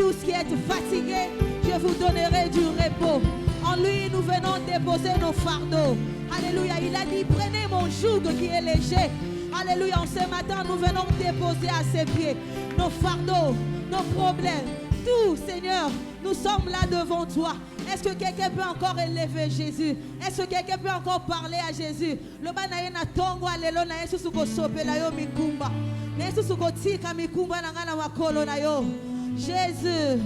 tous qui êtes fatigués, je vous donnerai du repos. En lui, nous venons déposer nos fardeaux. Alléluia. Il a dit, prenez mon joug qui est léger. Alléluia. En ce matin, nous venons déposer à ses pieds nos fardeaux, nos problèmes. Tout, Seigneur, nous sommes là devant toi. Est-ce que quelqu'un peut encore élever Jésus? Est-ce que quelqu'un peut encore parler à Jésus? Le banaye na tongo alelo na Yesu suko sopela yo mikumba. Na Yesu suko tika mikumba na ngana makolo na yo. Jésus,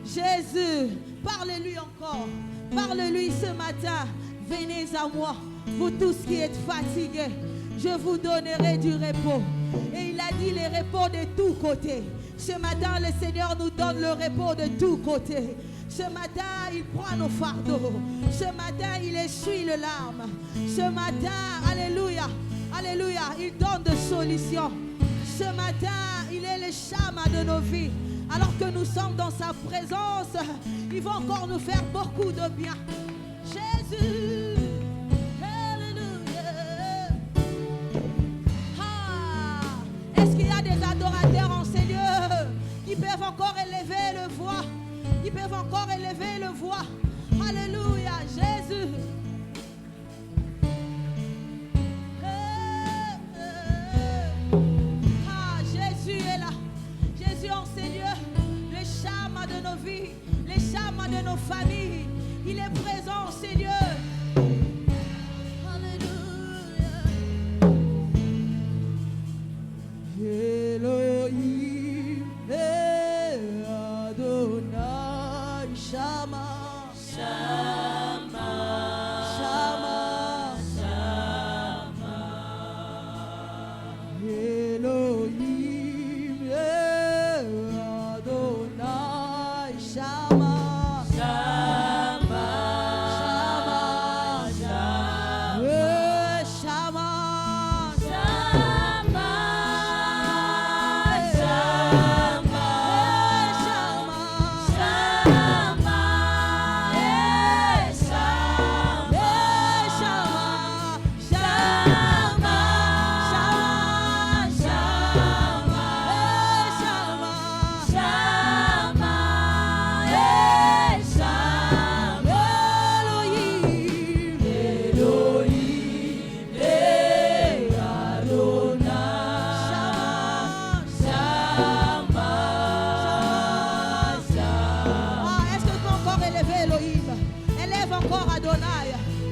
Jésus, parle-lui encore. Parle-lui ce matin. Venez à moi, vous tous qui êtes fatigués. Je vous donnerai du repos. Et il a dit les repos de tous côtés. Ce matin, le Seigneur nous donne le repos de tous côtés. Ce matin, il prend nos fardeaux. Ce matin, il essuie les larmes. Ce matin, alléluia, alléluia, il donne des solutions. Ce matin, il est le chama de nos vies. Alors que nous sommes dans sa présence, il va encore nous faire beaucoup de bien. Jésus, alléluia. Est-ce qu'il y a des adorateurs en ces lieux qui peuvent encore élever le voix? Qui peuvent encore élever le voix? Alléluia, Jésus. Jésus est là. Jésus en ces lieux, le chama de nos vies, le chama de nos familles. Il est présent en ces lieux. Alléluia. Elohim, Adonai, Shama, Shama, Shama, Shama. Elohim, Adonai, Shama, Shama, Shama, Shama, Shama,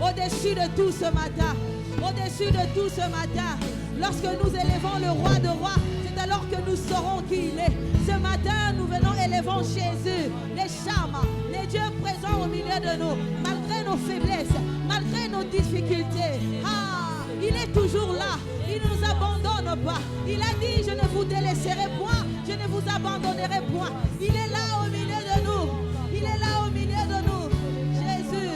au-dessus de tout ce matin, au-dessus de tout ce matin, lorsque nous élevons le roi de rois, c'est alors que nous saurons qui il est. Ce matin, nous venons élevant Jésus, les Shama, les dieux présents au milieu de nous, malgré nos faiblesses, malgré nos difficultés. Il est toujours là, il ne nous abandonne pas. Il a dit, je ne vous délaisserai point, je ne vous abandonnerai point. Il est là au milieu de nous, il est là au milieu de nous. Jésus,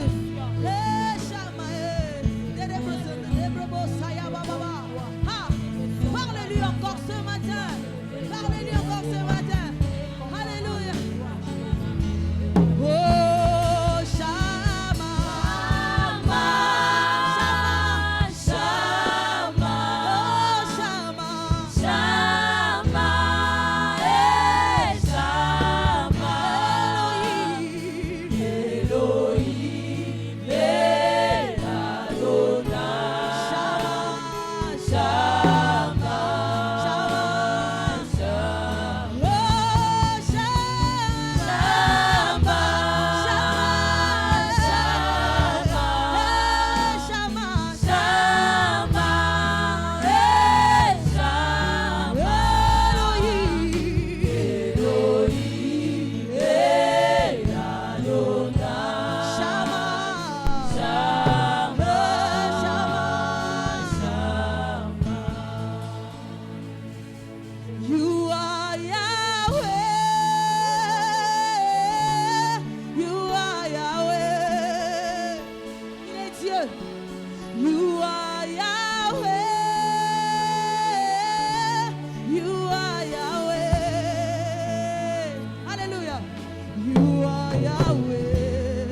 parle-lui encore ce matin. Parle-lui encore ce matin. Alléluia. Oh, Shama, Shama, Shama, Shama, Shama, Elohim, Adonai, Shama, You are Yahweh, you are Yahweh. Il est Dieu. You are Yahweh, you are Yahweh. Alléluia. You are Yahweh.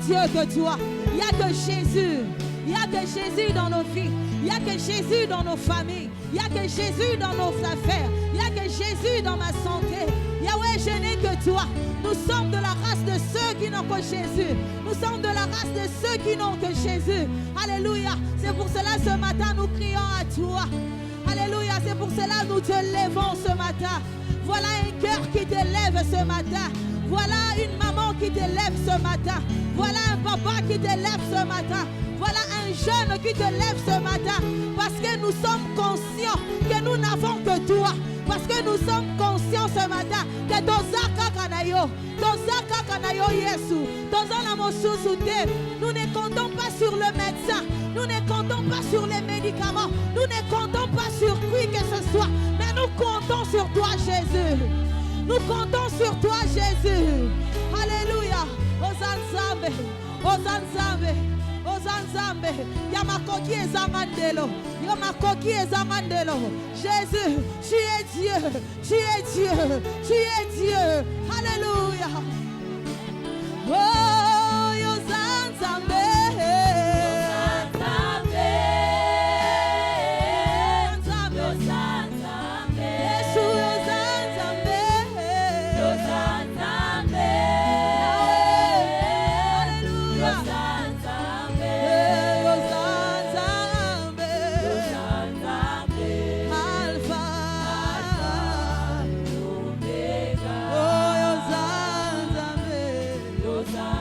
Dieu que toi. Il n'y a que Jésus. Il n'y a que Jésus dans nos vies. Il n'y a que Jésus dans nos familles. Il n'y a que Jésus dans nos affaires. Il n'y a que Jésus dans ma santé. Yahweh, je n'ai que toi. Nous sommes de la race de ceux qui n'ont que Jésus. Nous sommes de la race de ceux qui n'ont que Jésus. Alléluia. C'est pour cela ce matin nous crions à toi. Alléluia. C'est pour cela nous te lèvons ce matin. Voilà un cœur qui te lève ce matin. Voilà une maman qui te lève ce matin. Voilà un papa qui te lève ce matin. Voilà un jeune qui te lève ce matin. Parce que nous sommes conscients que nous n'avons que toi. Parce que nous sommes conscients ce matin que Tozaka Kanayo, Tozaka Kanayo Yesu, Tozana Mosusute, nous ne comptons pas sur le médecin, nous ne comptons pas sur les médicaments, nous ne comptons pas sur qui que ce soit, mais nous comptons sur toi Jésus. Nous comptons sur toi Jésus. Alléluia. Osanzambe, Osanzambe, Osanzambe. Yamakoki ezamandelo, Yamakoki ezamandelo. Jésus, tu es Dieu, tu es Dieu, tu es Dieu. Alléluia. Oh, Yosanzambe. Yosanzambe.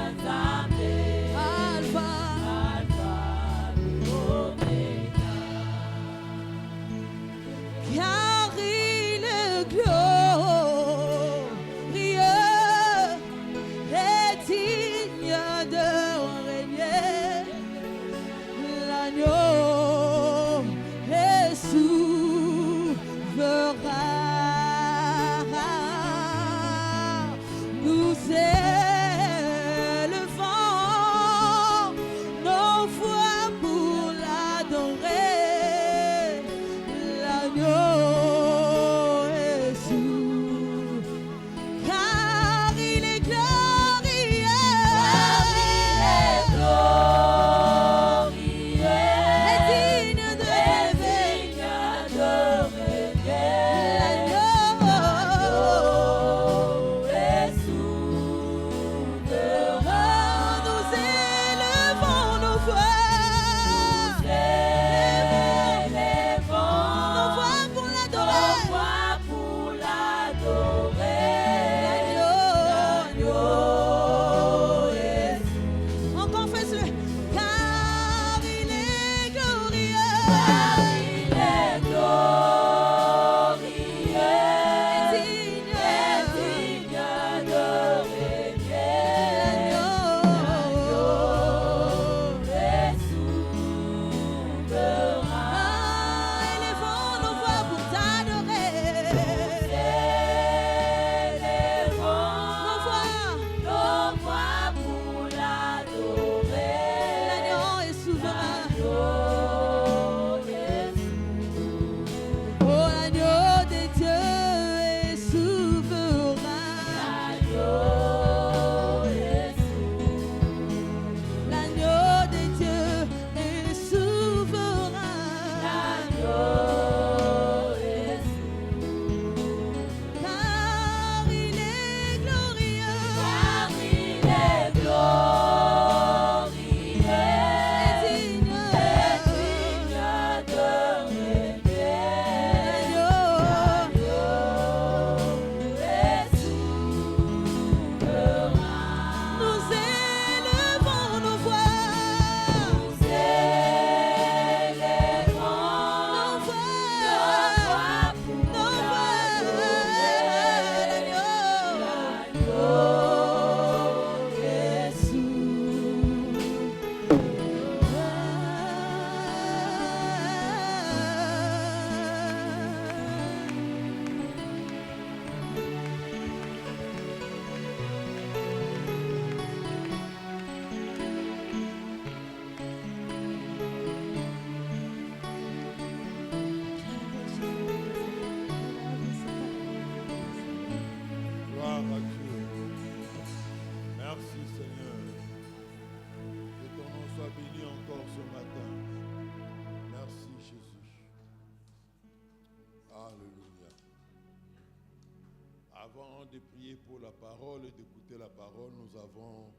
Avant de prier pour la parole et d'écouter la parole, nous avons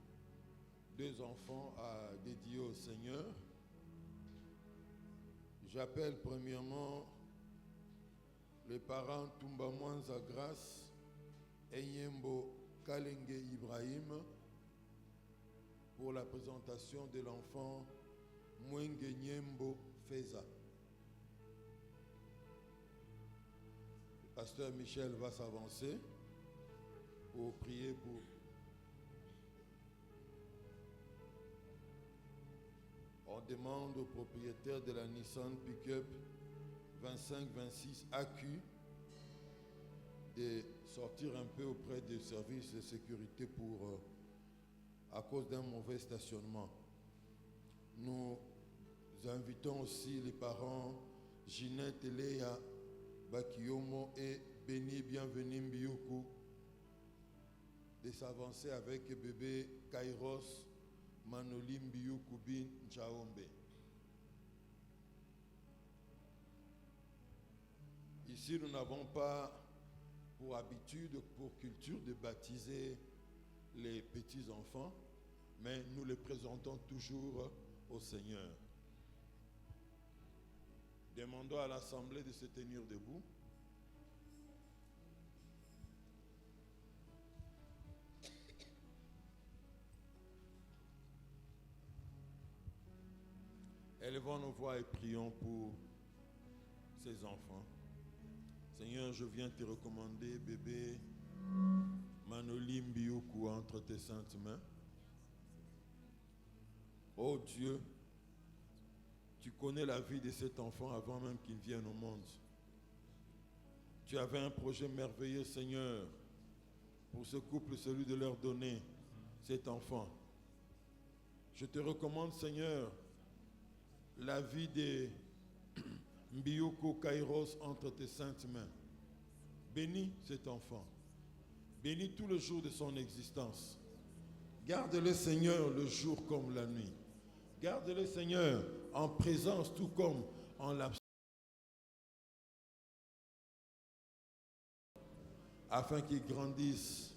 2 enfants à dédier au Seigneur. J'appelle premièrement les parents Toumba Mwanza Grâce et Nyembo Kalenge Ibrahim pour la présentation de l'enfant Mwenge Nyembo Feza. Le pasteur Michel va s'avancer pour prier pour. On demande au propriétaire de la Nissan Pickup 2526 AQ de sortir un peu auprès des services de sécurité à cause d'un mauvais stationnement. Nous invitons aussi les parents Ginette et Léa Bakiyomo et Béni Bienvenue Mbiyuku de s'avancer avec bébé Kairos Manoli Mbiyuku Bin Nchaombe. Ici, nous n'avons pas pour habitude, pour culture de baptiser les petits-enfants, mais nous les présentons toujours au Seigneur. Demandons à l'Assemblée de se tenir debout. Élevons nos voix et prions pour ces enfants. Seigneur, je viens te recommander bébé Manoli Mbiyuku entre tes saintes mains. Oh Dieu, tu connais la vie de cet enfant avant même qu'il vienne au monde. Tu avais un projet merveilleux, Seigneur, pour ce couple, celui de leur donner cet enfant. Je te recommande, Seigneur, la vie de Mbiyuku Kairos entre tes saintes mains. Bénis cet enfant. Bénis tout le jour de son existence. Garde-le, Seigneur, le jour comme la nuit. Garde-le, Seigneur, en présence tout comme en l'absence. Afin qu'il grandisse.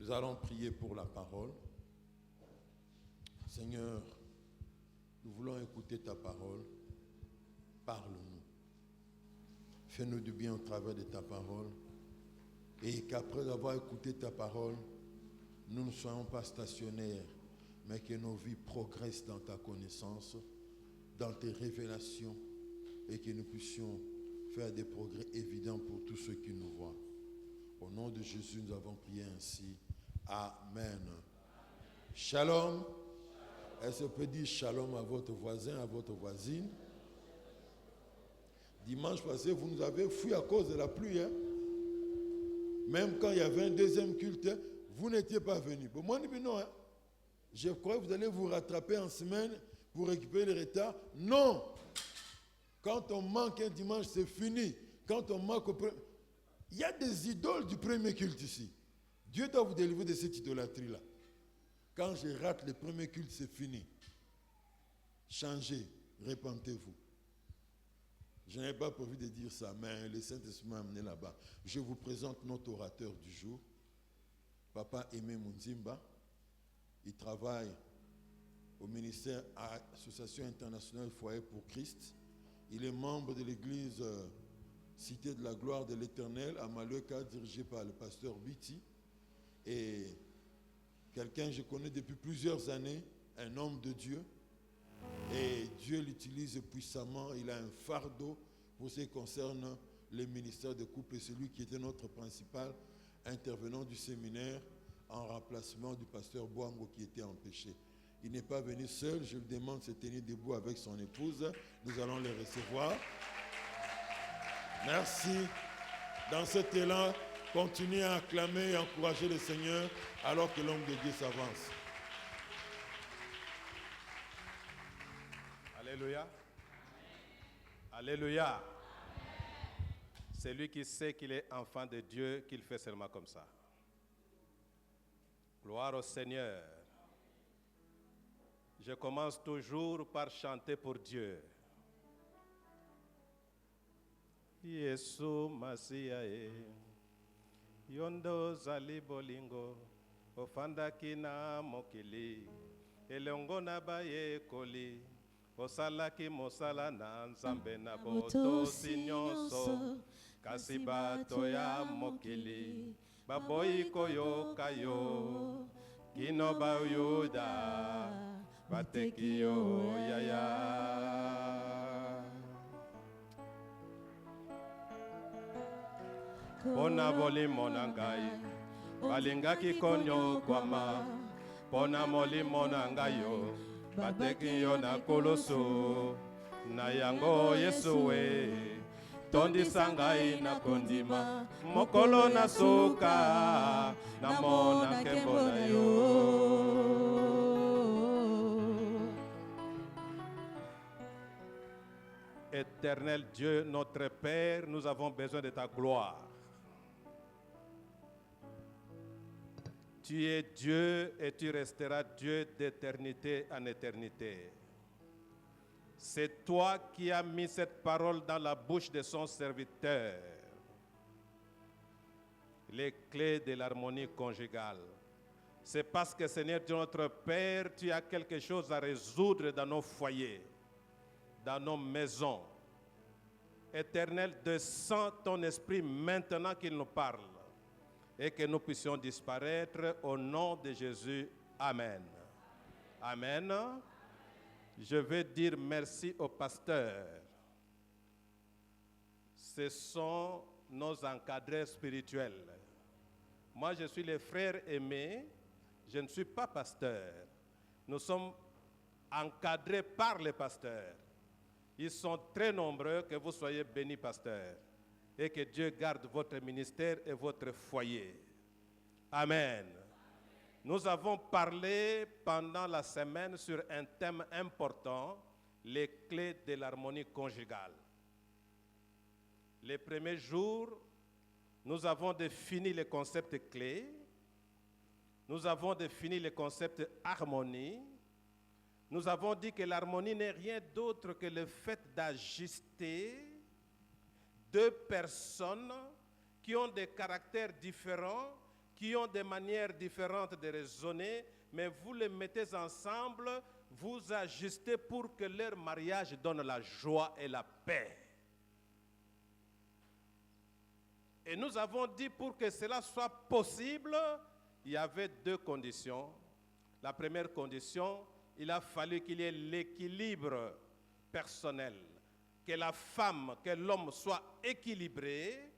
Nous allons prier pour la parole. Seigneur, nous voulons écouter ta parole. Parle-nous. Fais-nous du bien au travers de ta parole. Et qu'après avoir écouté ta parole, nous ne soyons pas stationnaires, mais que nos vies progressent dans ta connaissance, dans tes révélations, et que nous puissions faire des progrès évidents pour tous ceux qui nous voient. Au nom de Jésus, nous avons prié ainsi. Amen. Shalom. Est-ce qu'on peut dire shalom à votre voisin, à votre voisine? Dimanche passé, vous nous avez fui à cause de la pluie. Hein? Même quand il y avait un deuxième culte, vous n'étiez pas venus. Bon, moi, non. Hein? Je crois que vous allez vous rattraper en semaine pour récupérer le retard. Non. Quand on manque un dimanche, c'est fini. Quand on manque il y a des idoles du premier culte ici. Dieu doit vous délivrer de cette idolâtrie-là. Quand je rate le premier culte, c'est fini. Changez, répentez-vous. Je n'avais pas prévu de dire ça, mais le Saint-Esprit m'a amené là-bas. Je vous présente notre orateur du jour, Papa Aimé Munzimba. Il travaille au ministère Association internationale Foyer pour Christ. Il est membre de l'église Cité de la Gloire de l'Éternel à Maleka, dirigée par le pasteur Biti. Et quelqu'un que je connais depuis plusieurs années, un homme de Dieu. Et Dieu l'utilise puissamment. Il a un fardeau pour ce qui concerne les ministères de couple. Et celui qui était notre principal intervenant du séminaire en remplacement du pasteur Boango qui était empêché. Il n'est pas venu seul. Je lui demande de se tenir debout avec son épouse. Nous allons les recevoir. Merci. Dans cet élan, continuez à acclamer et à encourager le Seigneur alors que l'homme de Dieu s'avance. Alléluia. Alléluia. C'est lui qui sait qu'il est enfant de Dieu qu'il fait seulement comme ça. Gloire au Seigneur. Je commence toujours par chanter pour Dieu. Yesu Masiae, Yondo Zali Bolingo, Ofanda Kina Mokili, Elongo Nabaye Koli, Osalaki Mosala na Nzambe na Boto Sinyonso, Kasibato ya Mokili, Baboyi Koyo Kayo, Kinoba Yuda, Batekiyo Yaya. Pona boli monangai, balingaki konyo kwama. Pona moli monangayo, batekiyo na koloso. Na yango Yesuwe, tondi sangai na kondima. Mokolo na soka, na mona kembo na yo. Éternel Dieu, notre Père, nous avons besoin de ta gloire. Tu es Dieu et tu resteras Dieu d'éternité en éternité. C'est toi qui as mis cette parole dans la bouche de son serviteur. Les clés de l'harmonie conjugale. C'est parce que, Seigneur Dieu, notre Père, tu as quelque chose à résoudre dans nos foyers, dans nos maisons. Éternel, descends ton esprit maintenant qu'il nous parle. Et que nous puissions disparaître au nom de Jésus. Amen. Amen. Je veux dire merci au pasteur. Ce sont nos encadrés spirituels. Moi, je suis le frère aimé. Je ne suis pas pasteur. Nous sommes encadrés par les pasteurs. Ils sont très nombreux. Que vous soyez bénis, pasteur. Et que Dieu garde votre ministère et votre foyer. Amen. Nous avons parlé pendant la semaine sur un thème important, les clés de l'harmonie conjugale. Les premiers jours, nous avons défini les concepts clés. Nous avons défini le concept harmonie. Nous avons dit que l'harmonie n'est rien d'autre que le fait d'ajuster deux personnes qui ont des caractères différents, qui ont des manières différentes de raisonner, mais vous les mettez ensemble, vous ajustez pour que leur mariage donne la joie et la paix. Et nous avons dit pour que cela soit possible, il y avait deux conditions. La première condition, il a fallu qu'il y ait l'équilibre personnel. Que la femme, que l'homme soit équilibré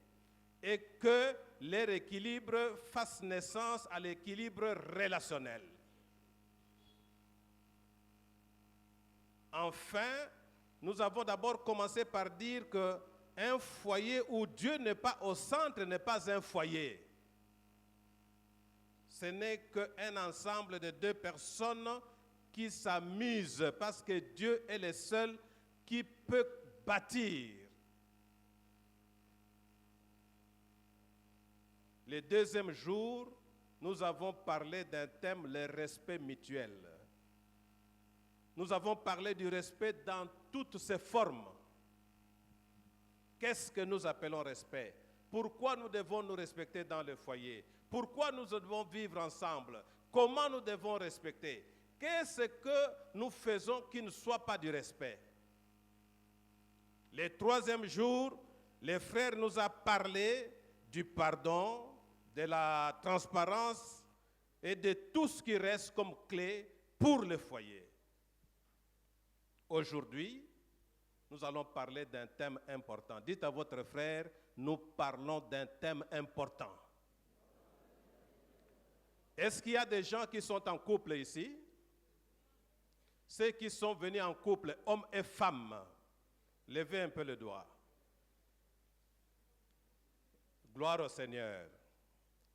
et que leur équilibre fasse naissance à l'équilibre relationnel. Enfin, nous avons d'abord commencé par dire qu'un foyer où Dieu n'est pas au centre n'est pas un foyer. Ce n'est qu'un ensemble de deux personnes qui s'amusent parce que Dieu est le seul qui peut bâtir. Le deuxième jour, nous avons parlé d'un thème, le respect mutuel. Nous avons parlé du respect dans toutes ses formes. Qu'est-ce que nous appelons respect? Pourquoi nous devons nous respecter dans le foyer? Pourquoi nous devons vivre ensemble? Comment nous devons respecter? Qu'est-ce que nous faisons qui ne soit pas du respect? Le troisième jour, le frère nous a parlé du pardon, de la transparence et de tout ce qui reste comme clé pour le foyer. Aujourd'hui, nous allons parler d'un thème important. Dites à votre frère, nous parlons d'un thème important. Est-ce qu'il y a des gens qui sont en couple ici? Ceux qui sont venus en couple, hommes et femmes, levez un peu le doigt. Gloire au Seigneur.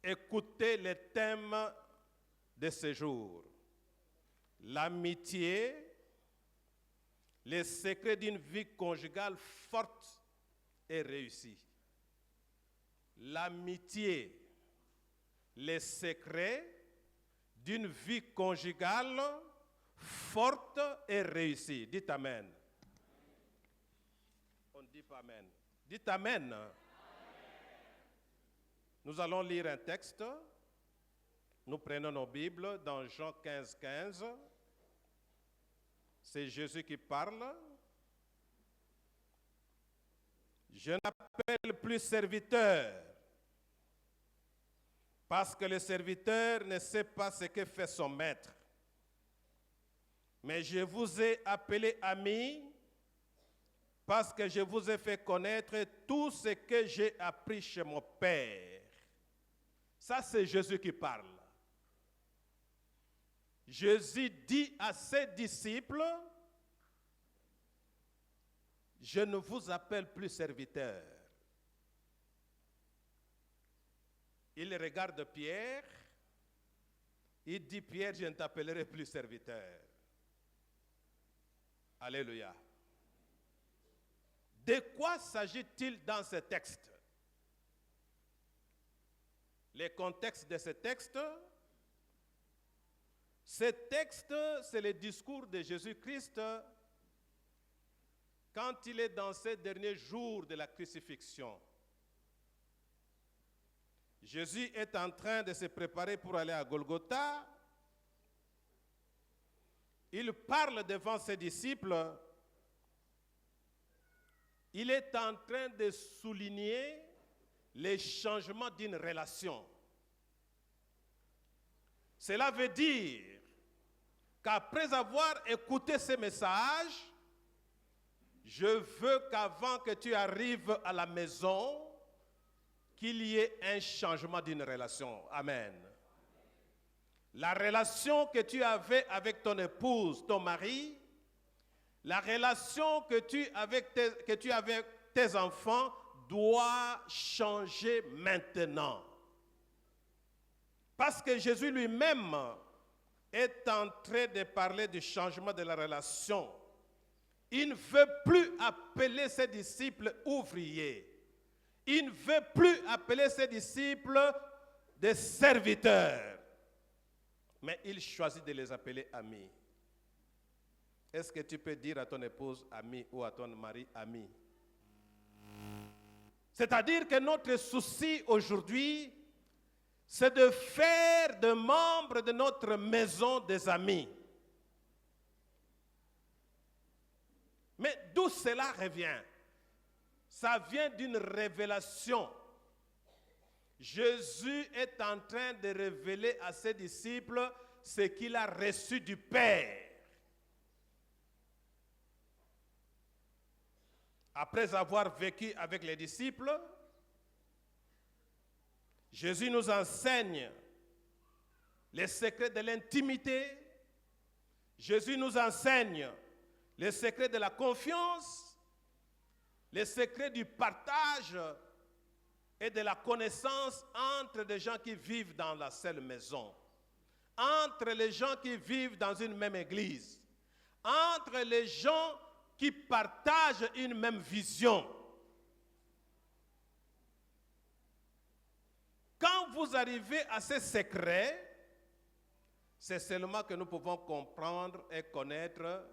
Écoutez le thème de ce jour. L'amitié, les secrets d'une vie conjugale forte et réussie. L'amitié, les secrets d'une vie conjugale forte et réussie. Dites Amen. On ne dit pas Amen. Dites Amen. Amen. Nous allons lire un texte. Nous prenons nos Bibles dans Jean 15, 15. C'est Jésus qui parle. Je n'appelle plus serviteur, parce que le serviteur ne sait pas ce que fait son maître. Mais je vous ai appelé amis, parce que je vous ai fait connaître tout ce que j'ai appris chez mon Père. Ça, c'est Jésus qui parle. Jésus dit à ses disciples, je ne vous appelle plus serviteur. Il regarde Pierre, il dit, Pierre, je ne t'appellerai plus serviteur. Alléluia. De quoi s'agit-il dans ce texte? Le contexte de ce texte, c'est le discours de Jésus-Christ quand il est dans ces derniers jours de la crucifixion. Jésus est en train de se préparer pour aller à Golgotha. Il parle devant ses disciples. Il est en train de souligner les changements d'une relation. Cela veut dire qu'après avoir écouté ce message, je veux qu'avant que tu arrives à la maison, qu'il y ait un changement d'une relation. Amen. La relation que tu avais avec ton épouse, ton mari, la relation que tu as avec tes enfants doit changer maintenant. Parce que Jésus lui-même est en train de parler du changement de la relation. Il ne veut plus appeler ses disciples ouvriers. Il ne veut plus appeler ses disciples des serviteurs. Mais il choisit de les appeler amis. Est-ce que tu peux dire à ton épouse ami ou à ton mari ami? C'est-à-dire que notre souci aujourd'hui, c'est de faire des membres de notre maison des amis. Mais d'où cela revient? Ça vient d'une révélation. Jésus est en train de révéler à ses disciples ce qu'il a reçu du Père. Après avoir vécu avec les disciples, Jésus nous enseigne les secrets de l'intimité. Jésus nous enseigne les secrets de la confiance, les secrets du partage et de la connaissance entre des gens qui vivent dans la seule maison, entre les gens qui vivent dans une même église, entre les gens qui partagent une même vision. Quand vous arrivez à ces secrets, c'est seulement que nous pouvons comprendre et connaître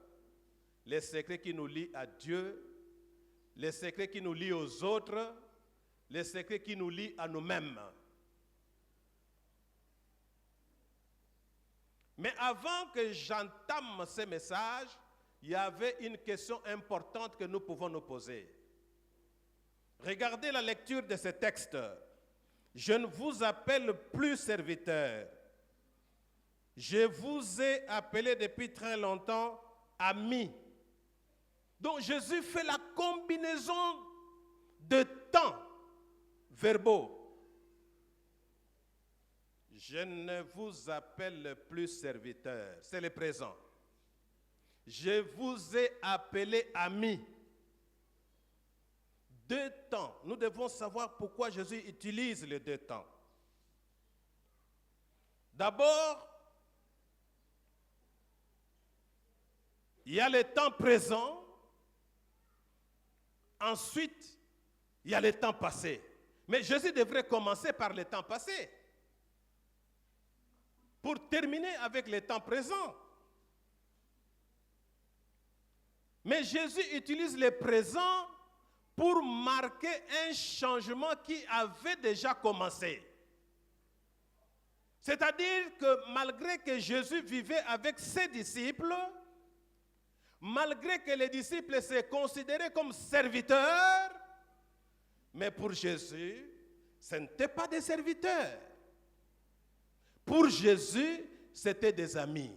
les secrets qui nous lient à Dieu, les secrets qui nous lient aux autres, les secrets qui nous lient à nous-mêmes. Mais avant que j'entame ce message, il y avait une question importante que nous pouvons nous poser. Regardez la lecture de ce texte. Je ne vous appelle plus serviteur. Je vous ai appelé depuis très longtemps ami. Donc Jésus fait la combinaison de temps verbaux. Je ne vous appelle plus serviteur, c'est le présent. Je vous ai appelé ami. Deux temps. Nous devons savoir pourquoi Jésus utilise les deux temps. D'abord, il y a le temps présent. Ensuite, il y a le temps passé. Mais Jésus devrait commencer par le temps passé pour terminer avec le temps présent. Mais Jésus utilise le présent pour marquer un changement qui avait déjà commencé. C'est-à-dire que malgré que Jésus vivait avec ses disciples, malgré que les disciples se considéraient comme serviteurs, mais pour Jésus, ce n'étaient pas des serviteurs. Pour Jésus, c'était des amis.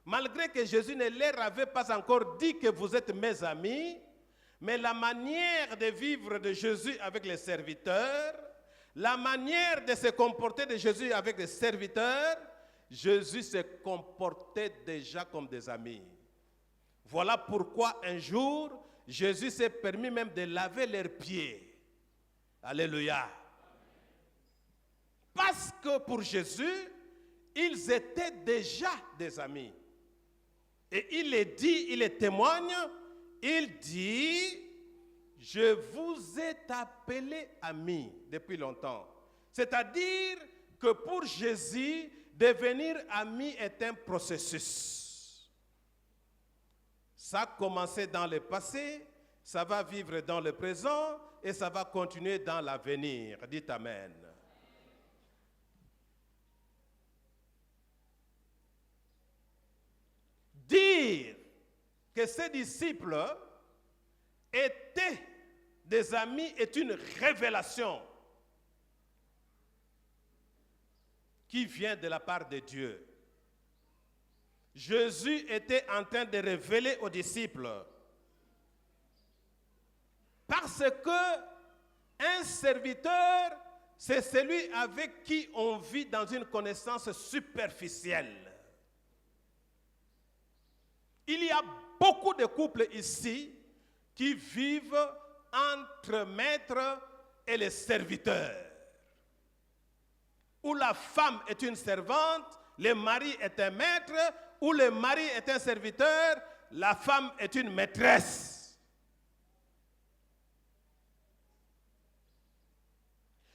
Malgré que Jésus ne leur avait pas encore dit que vous êtes mes amis, mais la manière de vivre de Jésus avec les serviteurs, la manière de se comporter de Jésus avec les serviteurs, Jésus se comportait déjà comme des amis. Voilà pourquoi un jour, Jésus s'est permis même de laver leurs pieds. Alléluia. Parce que pour Jésus, ils étaient déjà des amis. Et il les dit, il les témoigne, il dit, je vous ai appelés amis depuis longtemps. C'est-à-dire que pour Jésus, devenir ami est un processus. Ça a commencé dans le passé, ça va vivre dans le présent et ça va continuer dans l'avenir. Dites Amen. Dire que ses disciples étaient des amis est une révélation qui vient de la part de Dieu. Jésus était en train de révéler aux disciples parce que un serviteur, c'est celui avec qui on vit dans une connaissance superficielle. Il y a beaucoup de couples ici qui vivent entre maître et les serviteurs, où la femme est une servante, le mari est un maître, où le mari est un serviteur, la femme est une maîtresse.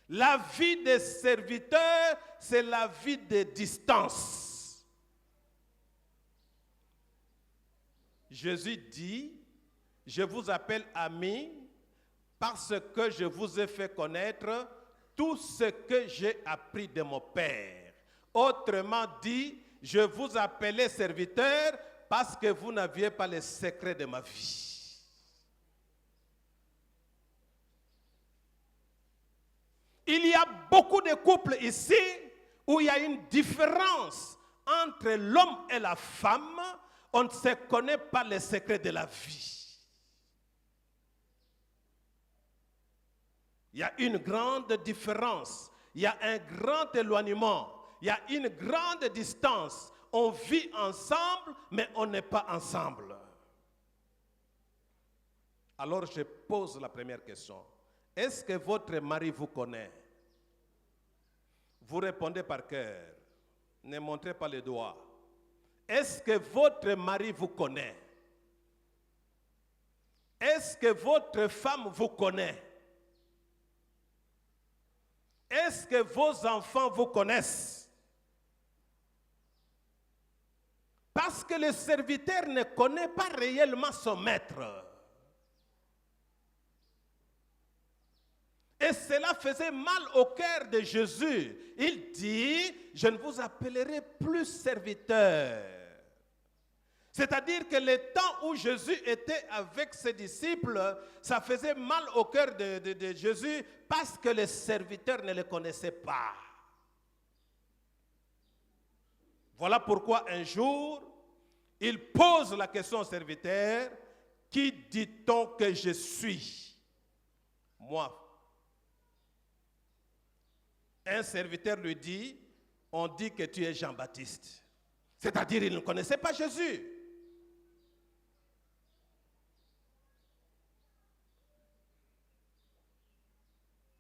La vie des serviteurs, c'est la vie de distance. Jésus dit, je vous appelle amis parce que je vous ai fait connaître tout ce que j'ai appris de mon Père. Autrement dit, je vous appelais serviteur parce que vous n'aviez pas les secrets de ma vie. Il y a beaucoup de couples ici où il y a une différence entre l'homme et la femme. On ne se connaît pas les secrets de la vie. Il y a une grande différence. Il y a un grand éloignement. Il y a une grande distance. On vit ensemble, mais on n'est pas ensemble. Alors je pose la première question. Est-ce que votre mari vous connaît? Vous répondez par cœur. Ne montrez pas les doigts. Est-ce que votre mari vous connaît? Est-ce que votre femme vous connaît? Est-ce que vos enfants vous connaissent? Parce que le serviteur ne connaît pas réellement son maître. Et cela faisait mal au cœur de Jésus. Il dit, je ne vous appellerai plus serviteur. C'est-à-dire que le temps où Jésus était avec ses disciples, ça faisait mal au cœur de Jésus parce que les serviteurs ne le connaissaient pas. Voilà pourquoi un jour, il pose la question au serviteur, qui dit-on que je suis? Moi. Un serviteur lui dit, on dit que tu es Jean-Baptiste. C'est-à-dire il ne connaissait pas Jésus.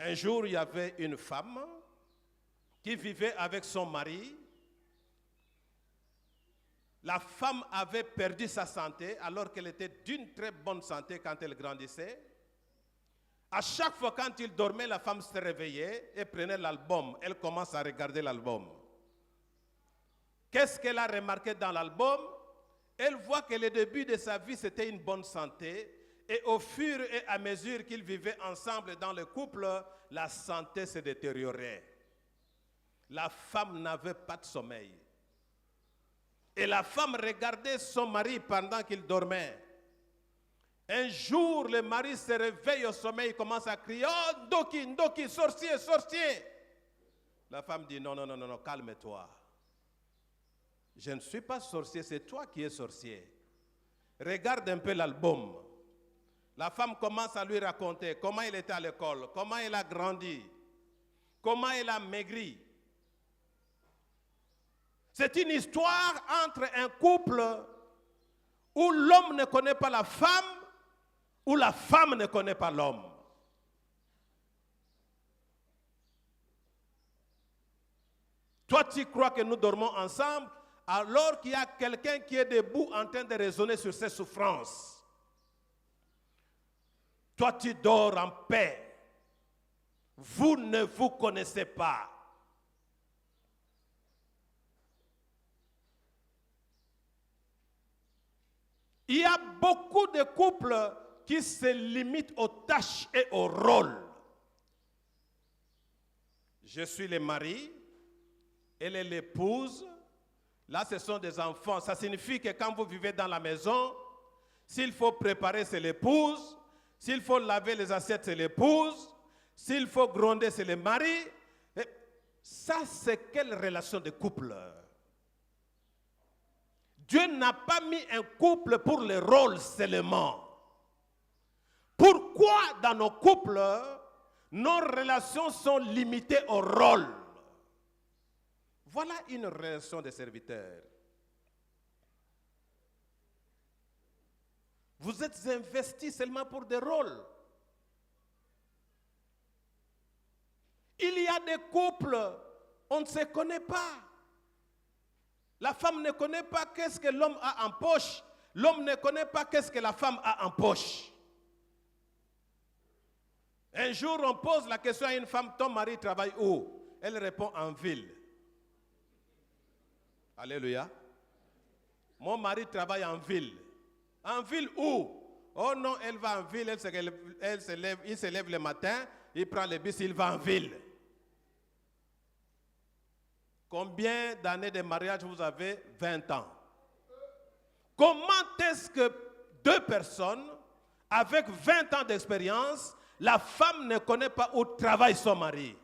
Un jour, il y avait une femme qui vivait avec son mari. La femme avait perdu sa santé alors qu'elle était d'une très bonne santé quand elle grandissait. À chaque fois quand il dormait, la femme se réveillait et prenait l'album. Elle commence à regarder l'album. Qu'est-ce qu'elle a remarqué dans l'album? Elle voit que le début de sa vie, c'était une bonne santé. Et au fur et à mesure qu'ils vivaient ensemble dans le couple, la santé se détériorait. La femme n'avait pas de sommeil. Et la femme regardait son mari pendant qu'il dormait. Un jour, le mari se réveille au sommeil, il commence à crier, « Oh, Ndoki, Ndoki, sorcier, sorcier !» La femme dit, non, non, non, non, calme-toi. Je ne suis pas sorcier, c'est toi qui es sorcier. Regarde un peu l'album. La femme commence à lui raconter comment il était à l'école, comment il a grandi, comment il a maigri. C'est une histoire entre un couple où l'homme ne connaît pas la femme, où la femme ne connaît pas l'homme. Toi, tu crois que nous dormons ensemble alors qu'il y a quelqu'un qui est debout en train de raisonner sur ses souffrances. Toi, tu dors en paix. Vous ne vous connaissez pas. Il y a beaucoup de couples qui se limitent aux tâches et aux rôles. Je suis le mari, elle est l'épouse. Là, ce sont des enfants. Ça signifie que quand vous vivez dans la maison, s'il faut préparer, c'est l'épouse. S'il faut laver les assiettes, c'est l'épouse. S'il faut gronder, c'est le mari. Et ça, c'est quelle relation de couple? Dieu n'a pas mis un couple pour les rôles seulement. Pourquoi dans nos couples, nos relations sont limitées au rôle? Voilà une relation de serviteur. Vous êtes investis seulement pour des rôles. Il y a des couples, on ne se connaît pas. La femme ne connaît pas qu'est-ce que l'homme a en poche. L'homme ne connaît pas qu'est-ce que la femme a en poche. Un jour, on pose la question à une femme, ton mari travaille où? Elle répond en ville. Alléluia. Mon mari travaille en ville. En ville où? Oh non, elle va en ville, il se lève le matin, il prend le bus, il va en ville. Combien d'années de mariage vous avez? 20 ans. Comment est-ce que deux personnes avec 20 ans d'expérience, la femme ne connaît pas où travaille son mari?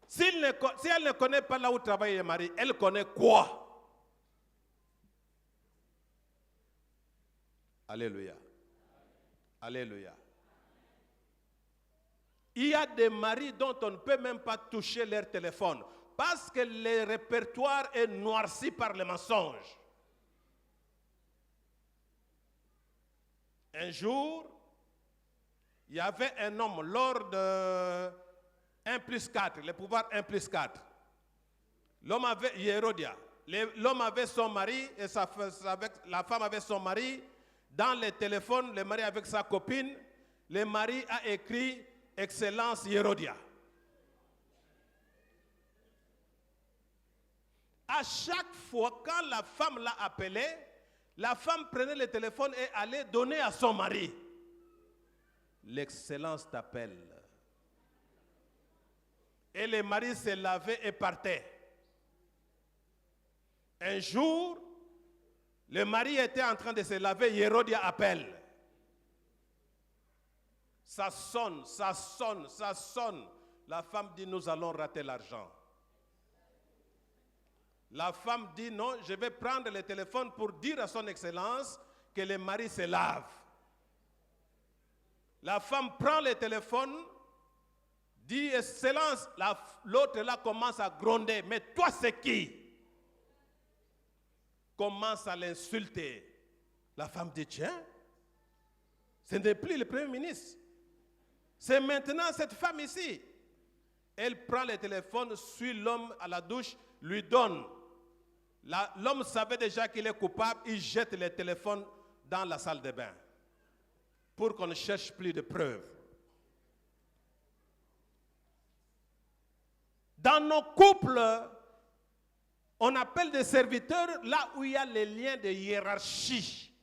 Si elle ne connaît pas là où travaille le mari, elle connaît quoi? Alléluia. Alléluia. Il y a des maris dont on ne peut même pas toucher leur téléphone parce que le répertoire est noirci par les mensonges. Un jour, il y avait un homme lors de 1+4, le pouvoir 1+4. L'homme avait Hérodia. L'homme avait son mari et la femme avait son mari. Dans le téléphone, le mari avec sa copine, le mari a écrit « Excellence Hérodia ». À chaque fois, quand la femme l'a appelé, la femme prenait le téléphone et allait donner à son mari. l'excellence t'appelle. Et le mari s'est lavé et partait. Un jour, le mari était en train de se laver, Hérodie appelle. Ça sonne, ça sonne, ça sonne. La femme dit, nous allons rater l'argent. La femme dit, non, je vais prendre le téléphone pour dire à son excellence que le mari se lave. La femme prend le téléphone, dit, excellence, l'autre là commence à gronder. Mais toi, c'est qui? Commence à l'insulter. La femme dit, tiens, ce n'est plus le Premier ministre. C'est maintenant cette femme ici. Elle prend le téléphone, suit l'homme à la douche, lui donne. L'homme savait déjà qu'il est coupable, il jette le téléphone dans la salle de bain pour qu'on ne cherche plus de preuves. Dans nos couples, on appelle des serviteurs là où il y a les liens de hiérarchie.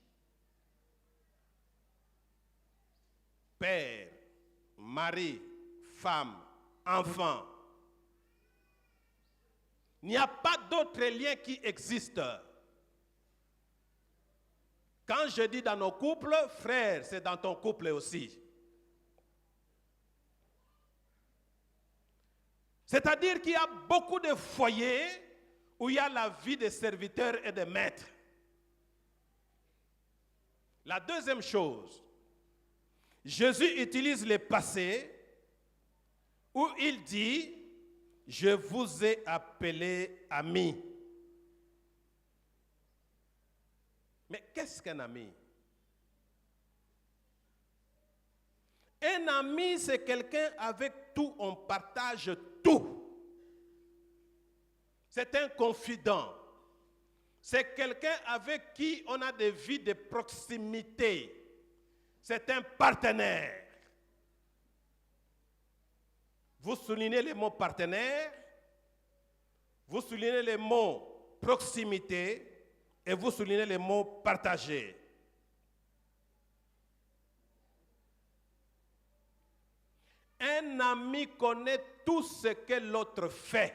Père, mari, femme, enfant. Il n'y a pas d'autres liens qui existent. Quand je dis dans nos couples, frère, c'est dans ton couple aussi. C'est-à-dire qu'il y a beaucoup de foyers où il y a la vie des serviteurs et des maîtres. La deuxième chose, Jésus utilise le passé où il dit, je vous ai appelés amis. Mais qu'est-ce qu'un ami? Un ami, c'est quelqu'un avec tout, on partage tout. C'est un confident. C'est quelqu'un avec qui on a des vies de proximité. C'est un partenaire. Vous soulignez le mot partenaire, vous soulignez le mot proximité et vous soulignez le mot partager. Un ami connaît tout ce que l'autre fait.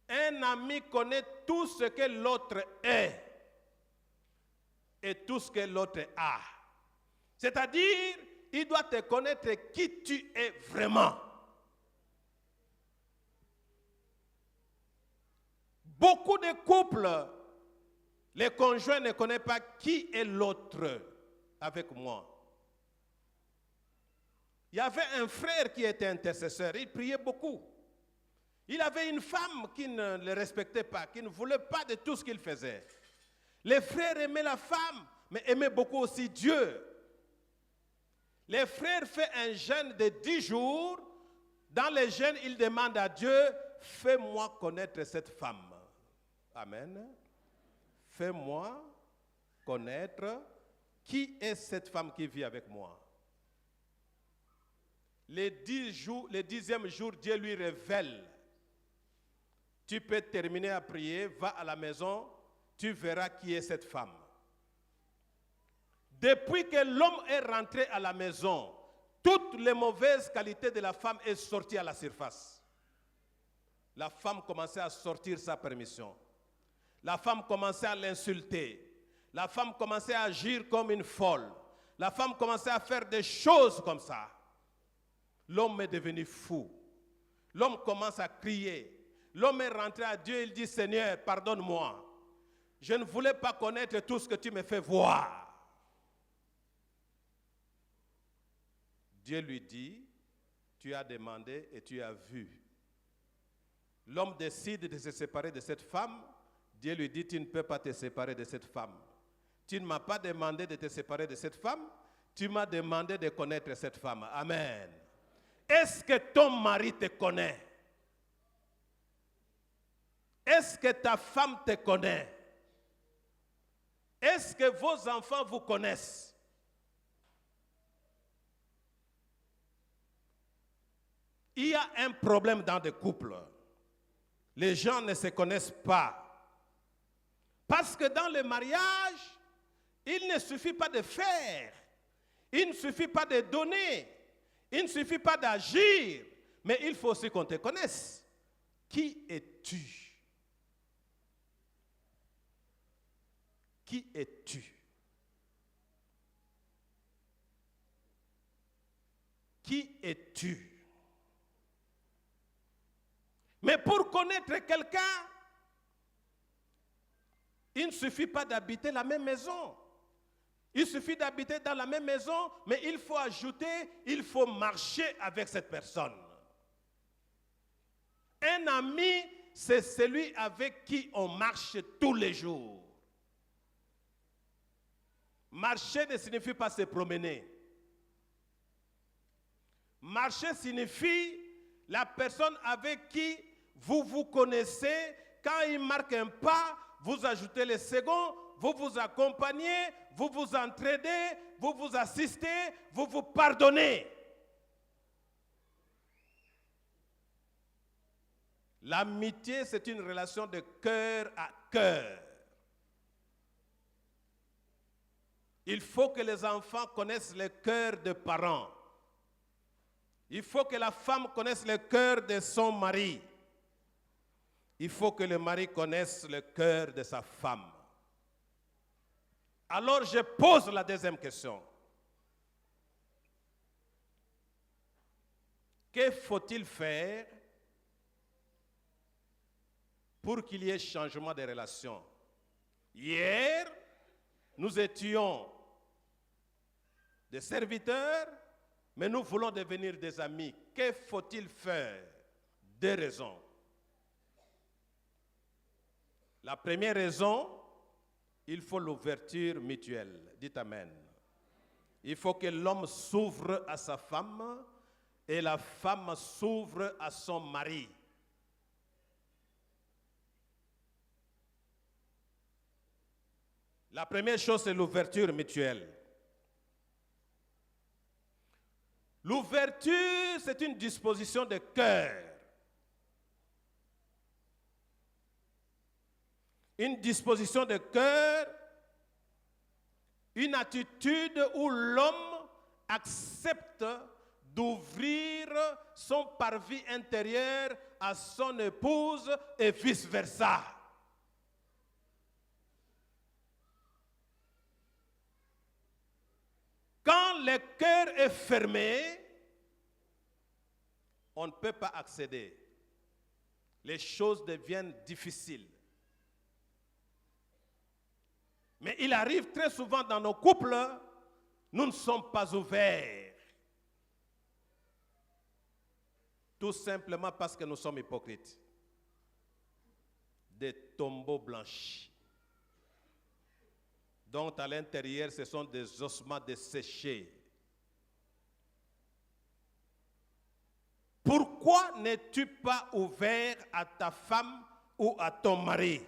Un ami connaît tout ce que l'autre est et tout ce que l'autre a. C'est-à-dire, il doit te connaître qui tu es vraiment. Beaucoup de couples, les conjoints ne connaissent pas qui est l'autre avec moi. Il y avait un frère qui était intercesseur, il priait beaucoup. Il avait une femme qui ne le respectait pas, qui ne voulait pas de tout ce qu'il faisait. Les frères aimaient la femme, mais aimaient beaucoup aussi Dieu. Les frères font un jeûne de 10 jours. Dans le jeûne, ils demandent à Dieu, fais-moi connaître cette femme. Amen. Fais-moi connaître qui est cette femme qui vit avec moi. Les 10e jour, Dieu lui révèle. Tu peux terminer à prier, va à la maison, tu verras qui est cette femme. Depuis que l'homme est rentré à la maison, toutes les mauvaises qualités de la femme sont sorties à la surface. La femme commençait à sortir sa permission. La femme commençait à l'insulter. La femme commençait à agir comme une folle. La femme commençait à faire des choses comme ça. L'homme est devenu fou. L'homme commence à crier. L'homme est rentré à Dieu, il dit, Seigneur, pardonne-moi. Je ne voulais pas connaître tout ce que tu me fais voir. Dieu lui dit, tu as demandé et tu as vu. L'homme décide de se séparer de cette femme. Dieu lui dit, tu ne peux pas te séparer de cette femme. Tu ne m'as pas demandé de te séparer de cette femme. Tu m'as demandé de connaître cette femme. Amen. Est-ce que ton mari te connaît? Est-ce que ta femme te connaît? Est-ce que vos enfants vous connaissent? Il y a un problème dans des couples. Les gens ne se connaissent pas. Parce que dans le mariage, il ne suffit pas de faire Il ne suffit pas de donner, il ne suffit pas d'agir, mais il faut aussi qu'on te connaisse. Qui es-tu? Qui es-tu? Qui es-tu? Mais pour connaître quelqu'un, il ne suffit pas d'habiter la même maison. Il suffit d'habiter dans la même maison, mais il faut ajouter, il faut marcher avec cette personne. Un ami, c'est celui avec qui on marche tous les jours. Marcher ne signifie pas se promener. Marcher signifie la personne avec qui vous vous connaissez. Quand il marque un pas, vous ajoutez le second, vous vous accompagnez, vous vous entraidez, vous vous assistez, vous vous pardonnez. L'amitié, c'est une relation de cœur à cœur. Il faut que les enfants connaissent le cœur des parents. Il faut que la femme connaisse le cœur de son mari. Il faut que le mari connaisse le cœur de sa femme. Alors je pose la deuxième question. Que faut-il faire pour qu'il y ait changement de relation? Hier, nous étions des serviteurs, mais nous voulons devenir des amis. Que faut-il faire? Deux raisons. La première raison, il faut l'ouverture mutuelle. Dites Amen. Il faut que l'homme s'ouvre à sa femme et la femme s'ouvre à son mari. La première chose, c'est l'ouverture mutuelle. L'ouverture, c'est une disposition de cœur. Une disposition de cœur, une attitude où l'homme accepte d'ouvrir son parvis intérieur à son épouse et vice-versa. Quand le cœur est fermé, on ne peut pas accéder. Les choses deviennent difficiles. Mais il arrive très souvent dans nos couples, nous ne sommes pas ouverts. Tout simplement parce que nous sommes hypocrites. Des tombeaux blanchis. dont à l'intérieur ce sont des ossements desséchés. Pourquoi n'es-tu pas ouvert à ta femme ou à ton mari?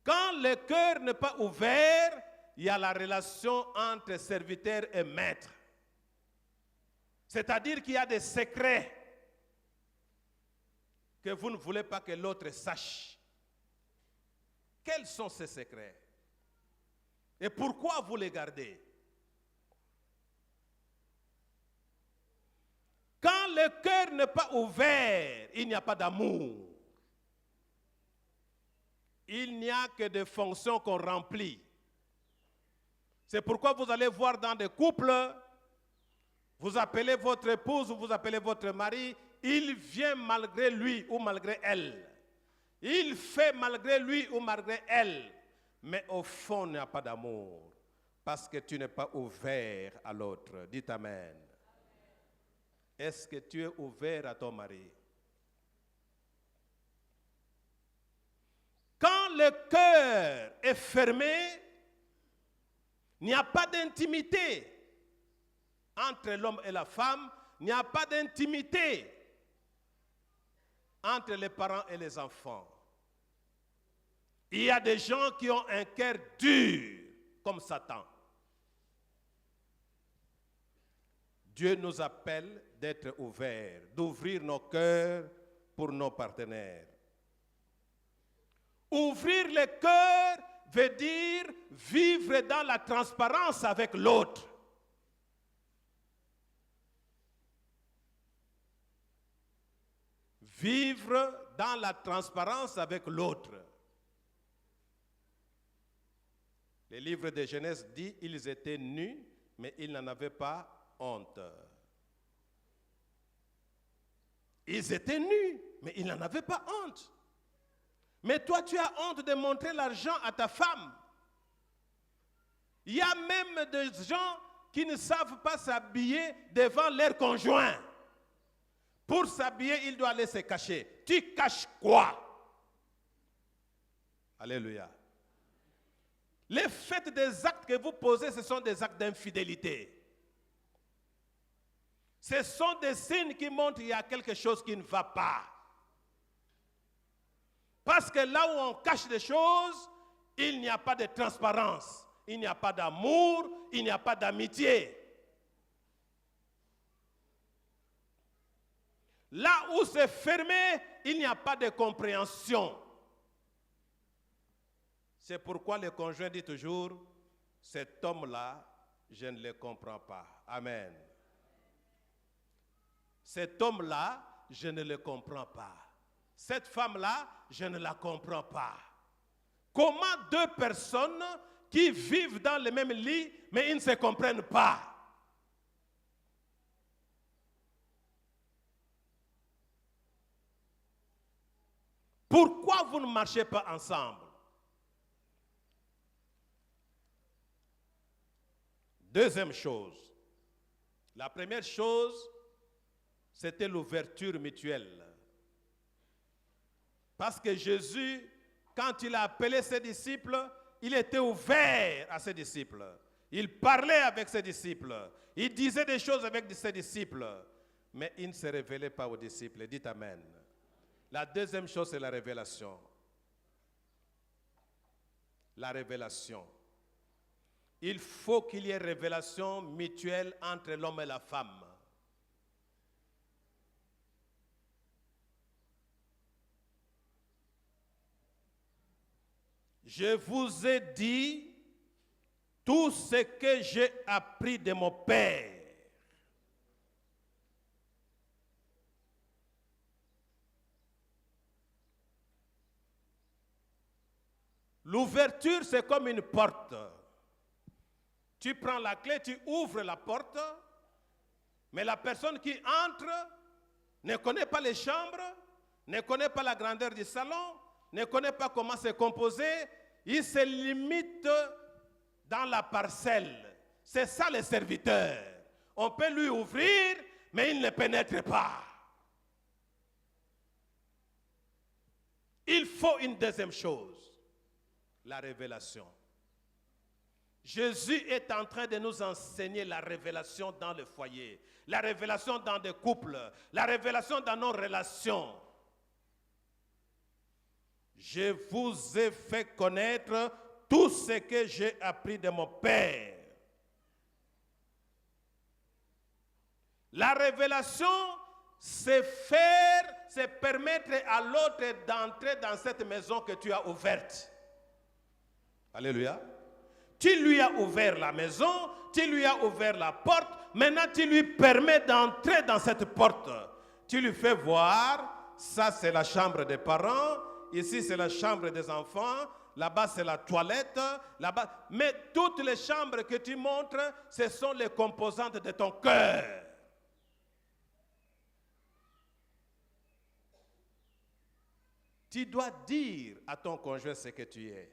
Quand le cœur n'est pas ouvert, il y a la relation entre serviteur et maître. C'est-à-dire qu'il y a des secrets que vous ne voulez pas que l'autre sache. Quels sont ces secrets? Et pourquoi vous les gardez? Quand le cœur n'est pas ouvert, il n'y a pas d'amour. Il n'y a que des fonctions qu'on remplit. C'est pourquoi vous allez voir dans des couples, vous appelez votre épouse ou vous appelez votre mari, il vient malgré lui ou malgré elle. Il fait malgré lui ou malgré elle. Mais au fond, il n'y a pas d'amour. Parce que tu n'es pas ouvert à l'autre. Dites Amen. Est-ce que tu es ouvert à ton mari? Quand le cœur est fermé, il n'y a pas d'intimité entre l'homme et la femme. Il n'y a pas d'intimité entre les parents et les enfants. Il y a des gens qui ont un cœur dur, comme Satan. Dieu nous appelle d'être ouverts, d'ouvrir nos cœurs pour nos partenaires. Ouvrir le cœur veut dire vivre dans la transparence avec l'autre. Vivre dans la transparence avec l'autre. Le livre de Genèse dit ils étaient nus, mais ils n'en avaient pas honte. Ils étaient nus, mais ils n'en avaient pas honte. Mais toi, tu as honte de montrer l'argent à ta femme. Il y a même des gens qui ne savent pas s'habiller devant leur conjoint. Pour s'habiller, il doit aller se cacher. Tu caches quoi? Alléluia. Les faits des actes que vous posez, ce sont des actes d'infidélité. Ce sont des signes qui montrent qu'il y a quelque chose qui ne va pas. Parce que là où on cache des choses, il n'y a pas de transparence, il n'y a pas d'amour, il n'y a pas d'amitié. Là où c'est fermé, il n'y a pas de compréhension. C'est pourquoi le conjoint dit toujours, cet homme-là, je ne le comprends pas. Amen. Cet homme-là, je ne le comprends pas. Cette femme-là, je ne la comprends pas. Comment deux personnes qui vivent dans le même lit, mais ils ne se comprennent pas? Pourquoi vous ne marchez pas ensemble? Deuxième chose. La première chose, c'était l'ouverture mutuelle. Parce que Jésus, quand il a appelé ses disciples, il était ouvert à ses disciples. Il parlait avec ses disciples. Il disait des choses avec ses disciples. Mais il ne se révélait pas aux disciples. Dites Amen. La deuxième chose, c'est la révélation. La révélation. Il faut qu'il y ait révélation mutuelle entre l'homme et la femme. Je vous ai dit tout ce que j'ai appris de mon Père. L'ouverture, c'est comme une porte. Tu prends la clé, tu ouvres la porte, mais la personne qui entre ne connaît pas les chambres, ne connaît pas la grandeur du salon, ne connaît pas comment c'est composé, il se limite dans la parcelle. C'est ça les serviteurs. On peut lui ouvrir, mais il ne pénètre pas. Il faut une deuxième chose, la révélation. Jésus est en train de nous enseigner la révélation dans le foyer, la révélation dans des couples, la révélation dans nos relations. Je vous ai fait connaître tout ce que j'ai appris de mon Père. La révélation, c'est permettre à l'autre d'entrer dans cette maison que tu as ouverte. Alléluia. Tu lui as ouvert la maison, tu lui as ouvert la porte, maintenant tu lui permets d'entrer dans cette porte. Tu lui fais voir, ça c'est la chambre des parents, ici c'est la chambre des enfants, là-bas c'est la toilette, là-bas. Mais toutes les chambres que tu montres, ce sont les composantes de ton cœur. Tu dois dire à ton conjoint ce que tu es.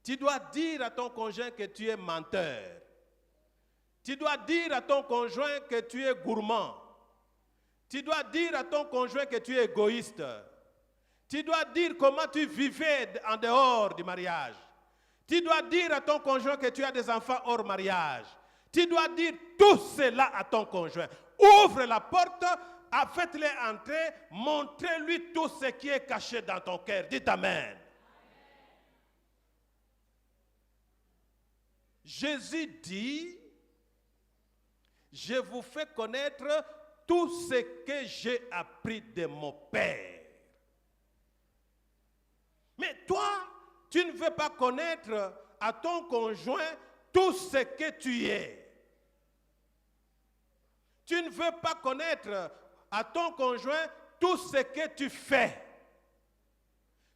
Tu dois dire à ton conjoint que tu es menteur. Tu dois dire à ton conjoint que tu es gourmand. Tu dois dire à ton conjoint que tu es égoïste. Tu dois dire comment tu vivais en dehors du mariage. Tu dois dire à ton conjoint que tu as des enfants hors mariage. Tu dois dire tout cela à ton conjoint. Ouvre la porte, faites-les entrer, montrez-lui tout ce qui est caché dans ton cœur. Dites Amen. Jésus dit, je vous fais connaître tout ce que j'ai appris de mon Père. Tu ne veux pas connaître à ton conjoint tout ce que tu es. Tu ne veux pas connaître à ton conjoint tout ce que tu fais.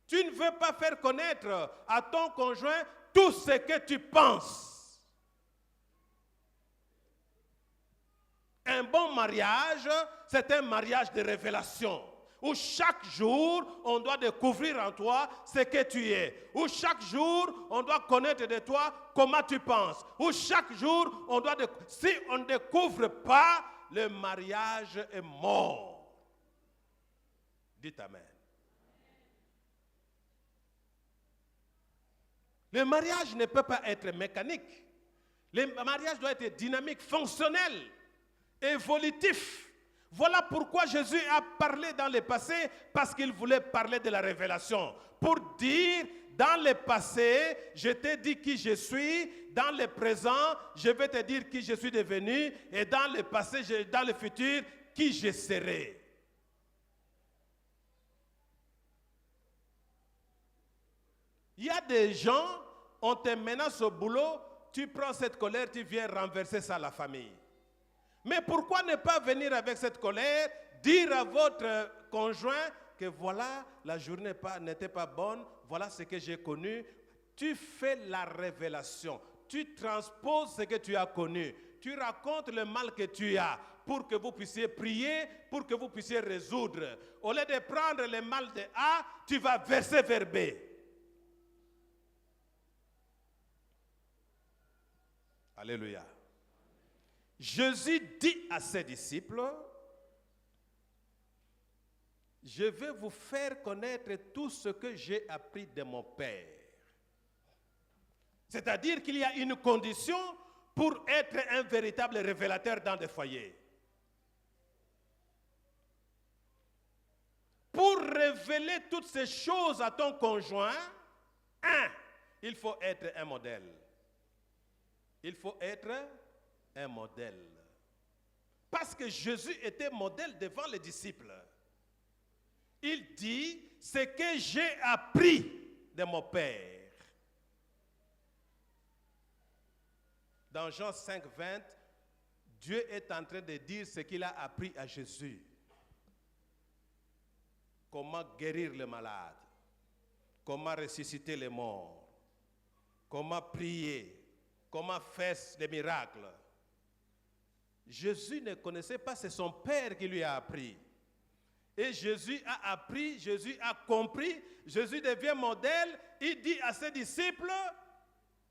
Tu ne veux pas faire connaître à ton conjoint tout ce que tu penses. Un bon mariage, c'est un mariage de révélation, où chaque jour, on doit découvrir en toi ce que tu es. Où chaque jour, on doit connaître de toi comment tu penses. Où chaque jour, on doit... Si on ne découvre pas, le mariage est mort. Dites Amen. Le mariage ne peut pas être mécanique. Le mariage doit être dynamique, fonctionnel, évolutif. Voilà pourquoi Jésus a parlé dans le passé, parce qu'il voulait parler de la révélation. Pour dire, dans le passé, je t'ai dit qui je suis, dans le présent, je vais te dire qui je suis devenu, et dans le passé, dans le futur, qui je serai. Il y a des gens, on te menace au boulot, tu prends cette colère, tu viens renverser ça à la famille. Mais pourquoi ne pas venir avec cette colère, dire à votre conjoint que voilà, la journée n'était pas bonne, voilà ce que j'ai connu. Tu fais la révélation, tu transposes ce que tu as connu, tu racontes le mal que tu as pour que vous puissiez prier, pour que vous puissiez résoudre. Au lieu de prendre le mal de A, tu vas verser vers B. Alléluia. Jésus dit à ses disciples, je vais vous faire connaître tout ce que j'ai appris de mon Père. C'est-à-dire qu'il y a une condition pour être un véritable révélateur dans des foyers. Pour révéler toutes ces choses à ton conjoint, il faut être un modèle. Il faut être un modèle. Parce que Jésus était modèle devant les disciples. Il dit, ce que j'ai appris de mon Père. Dans Jean 5, 20, Dieu est en train de dire ce qu'il a appris à Jésus. Comment guérir les malades, comment ressusciter les morts, comment prier, comment faire des miracles. Jésus ne connaissait pas, c'est son Père qui lui a appris. Et Jésus a appris, Jésus a compris, Jésus devient modèle. Il dit à ses disciples,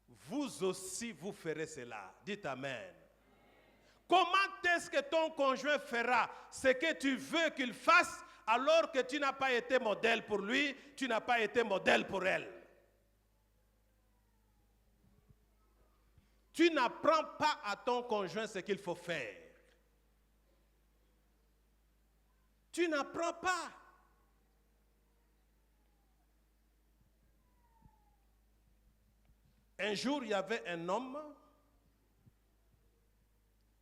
vous aussi vous ferez cela. Dites Amen. Comment est-ce que ton conjoint fera ce que tu veux qu'il fasse alors que tu n'as pas été modèle pour lui, tu n'as pas été modèle pour elle? Tu n'apprends pas à ton conjoint ce qu'il faut faire. Tu n'apprends pas. Un jour, il y avait un homme,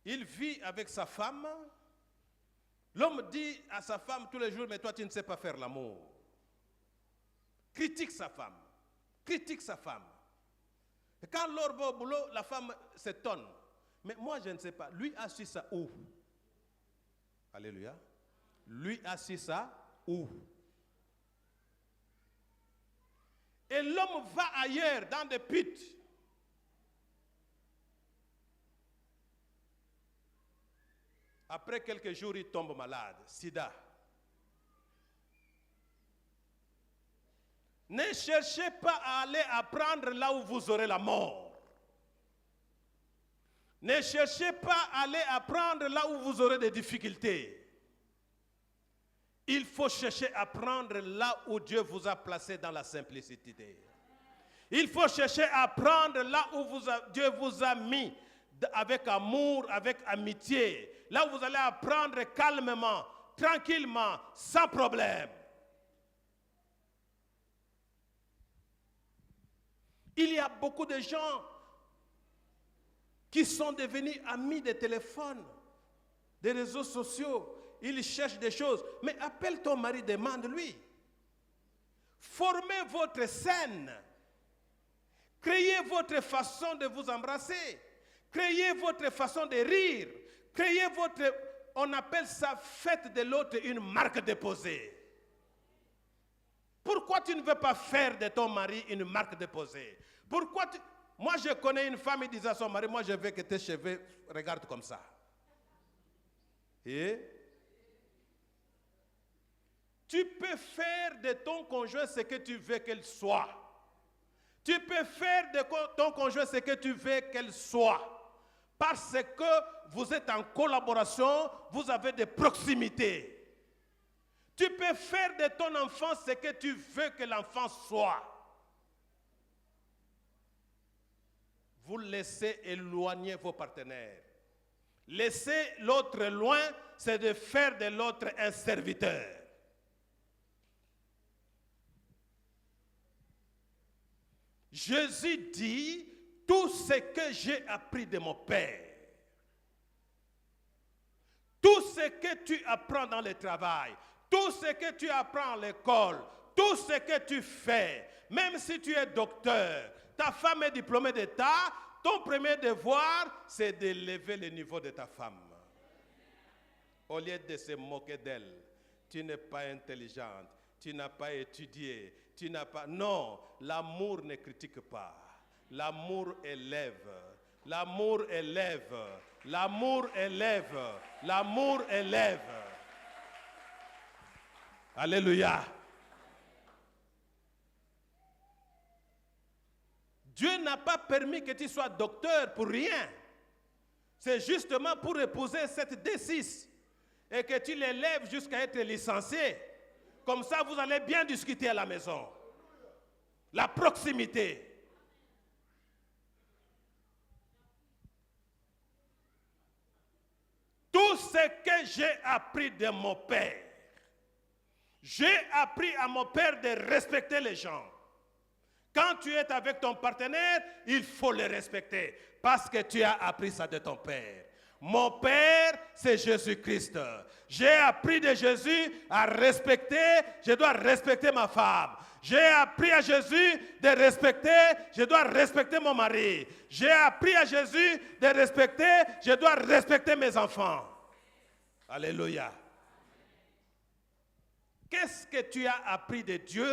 il vit avec sa femme. L'homme dit à sa femme tous les jours, mais toi tu ne sais pas faire l'amour. Critique sa femme. Critique sa femme. Et quand l'homme va au boulot, la femme s'étonne. Mais moi je ne sais pas. Lui a su ça où? Alléluia. Lui a su ça où? Et l'homme va ailleurs, dans des putes. Après quelques jours, il tombe malade, sida. Ne cherchez pas à aller apprendre là où vous aurez la mort. Ne cherchez pas à aller apprendre là où vous aurez des difficultés. Il faut chercher à apprendre là où Dieu vous a placé dans la simplicité. Il faut chercher à apprendre là où Dieu vous a mis avec amour, avec amitié. Là où vous allez apprendre calmement, tranquillement, sans problème. Il y a beaucoup de gens qui sont devenus amis des téléphones, des réseaux sociaux. Ils cherchent des choses. Mais appelle ton mari, demande-lui. Formez votre scène. Créez votre façon de vous embrasser. Créez votre façon de rire. Créez votre... On appelle ça faites de l'autre une marque déposée. Pourquoi tu ne veux pas faire de ton mari une marque déposée? Pourquoi tu... Moi, je connais une femme qui disait à son mari, moi, je veux que tes cheveux regardent comme ça. Et tu peux faire de ton conjoint ce que tu veux qu'elle soit. Tu peux faire de ton conjoint ce que tu veux qu'elle soit. Parce que vous êtes en collaboration, vous avez des proximités. Tu peux faire de ton enfant ce que tu veux que l'enfant soit. Vous laissez éloigner vos partenaires. Laisser l'autre loin, c'est de faire de l'autre un serviteur. Jésus dit, tout ce que j'ai appris de mon Père, tout ce que tu apprends dans le travail, tout ce que tu apprends à l'école, tout ce que tu fais, même si tu es docteur, ta femme est diplômée d'État, ton premier devoir, c'est d'élever le niveau de ta femme. Au lieu de se moquer d'elle, tu n'es pas intelligente, tu n'as pas étudié, tu n'as pas... Non, l'amour ne critique pas. L'amour élève. L'amour élève. L'amour élève. L'amour élève. Alléluia. Dieu n'a pas permis que tu sois docteur pour rien. C'est justement pour épouser cette D6 et que tu l'élèves jusqu'à être licencié. Comme ça, vous allez bien discuter à la maison. La proximité. Tout ce que j'ai appris de mon père, j'ai appris à mon père de respecter les gens. Quand tu es avec ton partenaire, il faut le respecter parce que tu as appris ça de ton père. Mon père, c'est Jésus-Christ. J'ai appris de Jésus à respecter, je dois respecter ma femme. J'ai appris à Jésus de respecter, je dois respecter mon mari. J'ai appris à Jésus de respecter, je dois respecter mes enfants. Alléluia. Qu'est-ce que tu as appris de Dieu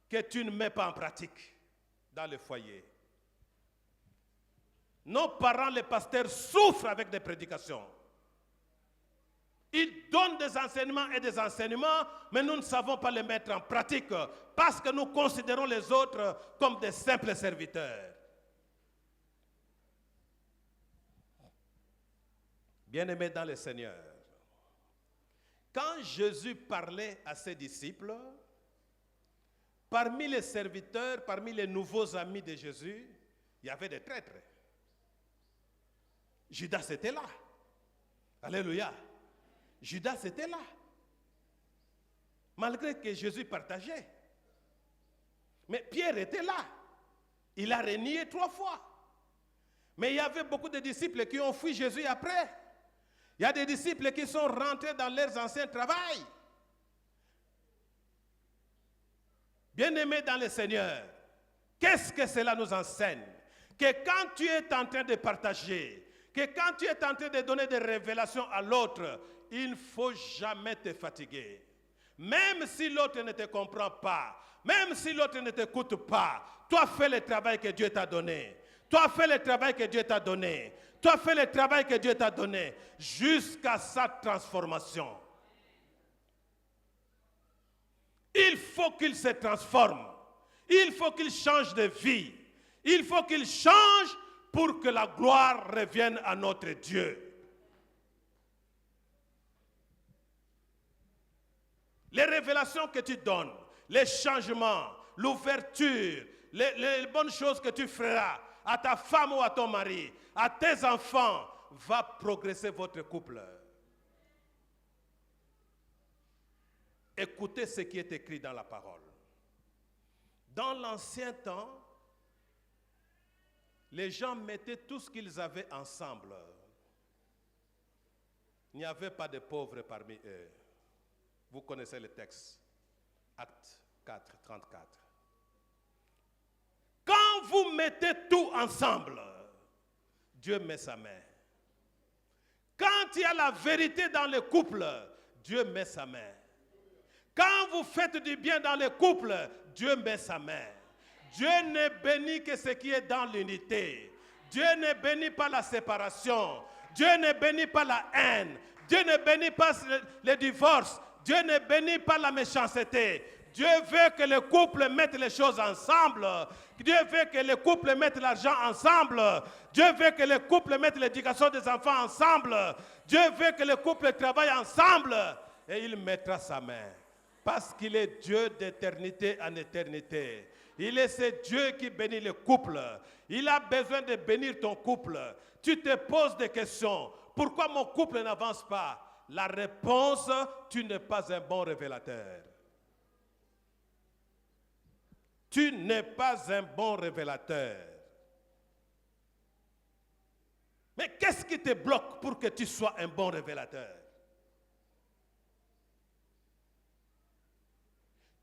que tu ne mets pas en pratique dans le foyer? Nos parents, les pasteurs, souffrent avec des prédications. Ils donnent des enseignements et des enseignements, mais nous ne savons pas les mettre en pratique parce que nous considérons les autres comme des simples serviteurs. Bien-aimés dans le Seigneur, quand Jésus parlait à ses disciples, parmi les serviteurs, parmi les nouveaux amis de Jésus, il y avait des traîtres. Judas était là. Alléluia. Judas était là. Malgré que Jésus partageait. Mais Pierre était là. Il a renié 3 fois. Mais il y avait beaucoup de disciples qui ont fui Jésus après. Il y a des disciples qui sont rentrés dans leurs anciens travails. Bien-aimés dans le Seigneur, qu'est-ce que cela nous enseigne? Que quand tu es en train de partager, que quand tu es en train de donner des révélations à l'autre, il ne faut jamais te fatiguer. Même si l'autre ne te comprend pas, même si l'autre ne t'écoute pas, toi fais le travail que Dieu t'a donné. Toi fais le travail que Dieu t'a donné. Toi fais le travail que Dieu t'a donné jusqu'à sa transformation. Il faut qu'il se transforme. Il faut qu'il change de vie. Il faut qu'il change pour que la gloire revienne à notre Dieu. Les révélations que tu donnes, les changements, l'ouverture, les bonnes choses que tu feras à ta femme ou à ton mari, à tes enfants, va progresser votre couple. Écoutez ce qui est écrit dans la parole. Dans l'ancien temps, les gens mettaient tout ce qu'ils avaient ensemble. Il n'y avait pas de pauvres parmi eux. Vous connaissez le texte. Acte 4, 34. Quand Quand vous mettez tout ensemble, Dieu met sa main. Quand il y a la vérité dans le couple, Dieu met sa main. Quand vous faites du bien dans le couple, Dieu met sa main. Dieu ne bénit que ce qui est dans l'unité. Dieu ne bénit pas la séparation. Dieu ne bénit pas la haine. Dieu ne bénit pas le divorce. Dieu ne bénit pas la méchanceté. Dieu veut que le couple mette les choses ensemble. Dieu veut que le couple mette l'argent ensemble. Dieu veut que le couple mette l'éducation des enfants ensemble. Dieu veut que le couple travaille ensemble. Et il mettra sa main. Parce qu'il est Dieu d'éternité en éternité. Il est ce Dieu qui bénit le couple. Il a besoin de bénir ton couple. Tu te poses des questions. Pourquoi mon couple n'avance pas? La réponse, tu n'es pas un bon révélateur. Tu n'es pas un bon révélateur. Mais qu'est-ce qui te bloque pour que tu sois un bon révélateur?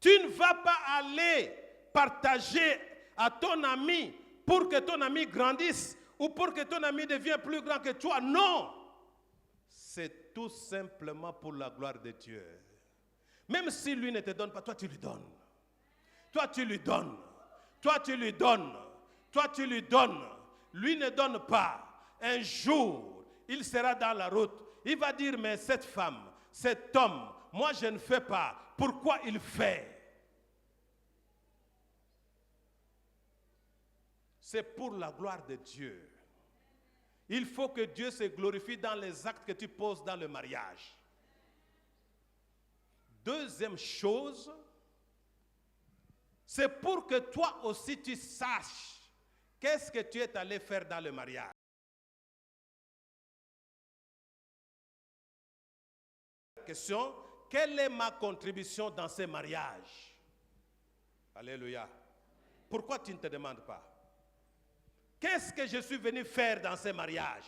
Tu ne vas pas aller partager à ton ami pour que ton ami grandisse ou pour que ton ami devienne plus grand que toi. Non! C'est tout simplement pour la gloire de Dieu. Même si lui ne te donne pas, toi tu lui donnes. Toi tu lui donnes. Toi tu lui donnes. Toi tu lui donnes. Lui ne donne pas. Un jour, il sera dans la route. Il va dire, mais cette femme, cet homme, moi je ne fais pas. Pourquoi il fait? C'est pour la gloire de Dieu. Il faut que Dieu se glorifie dans les actes que tu poses dans le mariage. Deuxième chose, c'est pour que toi aussi tu saches qu'est-ce que tu es allé faire dans le mariage. Question, quelle est ma contribution dans ce mariage? Alléluia. Pourquoi tu ne te demandes pas? Qu'est-ce que je suis venu faire dans ce mariage?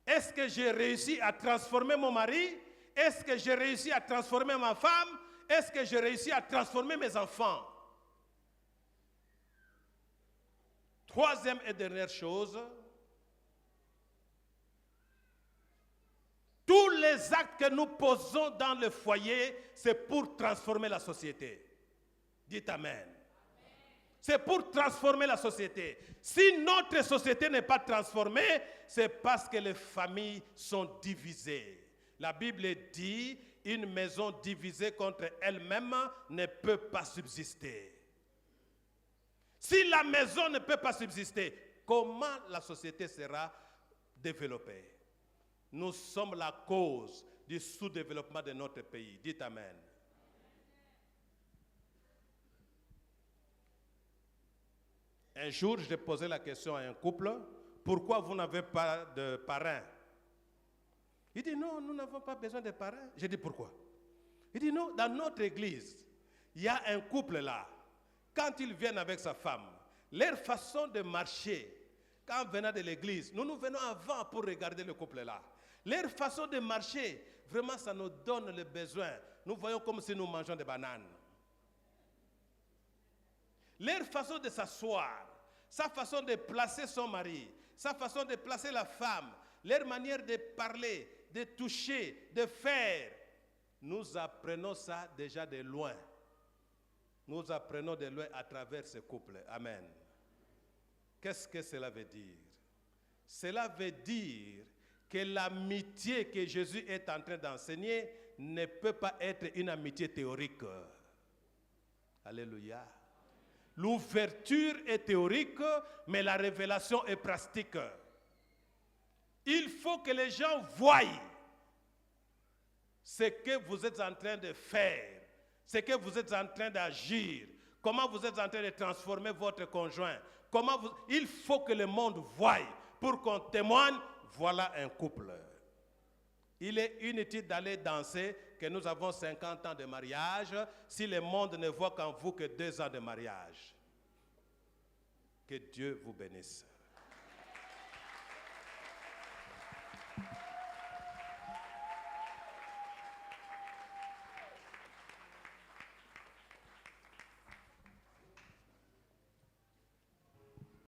Est-ce que j'ai réussi à transformer mon mari? Est-ce que j'ai réussi à transformer ma femme? Est-ce que j'ai réussi à transformer mes enfants? Troisième et dernière chose, tous les actes que nous posons dans le foyer, c'est pour transformer la société. Dites Amen. C'est pour transformer la société. Si notre société n'est pas transformée, c'est parce que les familles sont divisées. La Bible dit, une maison divisée contre elle-même ne peut pas subsister. Si la maison ne peut pas subsister, comment la société sera développée? Nous sommes la cause du sous-développement de notre pays. Dites Amen. Un jour, j'ai posé la question à un couple, pourquoi vous n'avez pas de parrain? Il dit non, nous n'avons pas besoin de parrain. J'ai dit pourquoi? Il dit non, dans notre église, il y a un couple là. Quand ils viennent avec sa femme, leur façon de marcher, quand venant de l'église, nous venons avant pour regarder le couple là. Leur façon de marcher, vraiment ça nous donne le besoin. Nous voyons comme si nous mangeons des bananes. Leur façon de s'asseoir, sa façon de placer son mari, sa façon de placer la femme, leur manière de parler, de toucher, de faire. Nous apprenons ça déjà de loin. Nous apprenons de loin à travers ce couple. Amen. Qu'est-ce que cela veut dire? Cela veut dire que l'amitié que Jésus est en train d'enseigner ne peut pas être une amitié théorique. Alléluia. L'ouverture est théorique, mais la révélation est pratique. Il faut que les gens voient ce que vous êtes en train de faire, ce que vous êtes en train d'agir, comment vous êtes en train de transformer votre conjoint. Il faut que le monde voie pour qu'on témoigne, voilà un couple. Il est inutile d'aller danser que nous avons 50 ans de mariage si le monde ne voit qu'en vous que 2 ans de mariage. Que Dieu vous bénisse.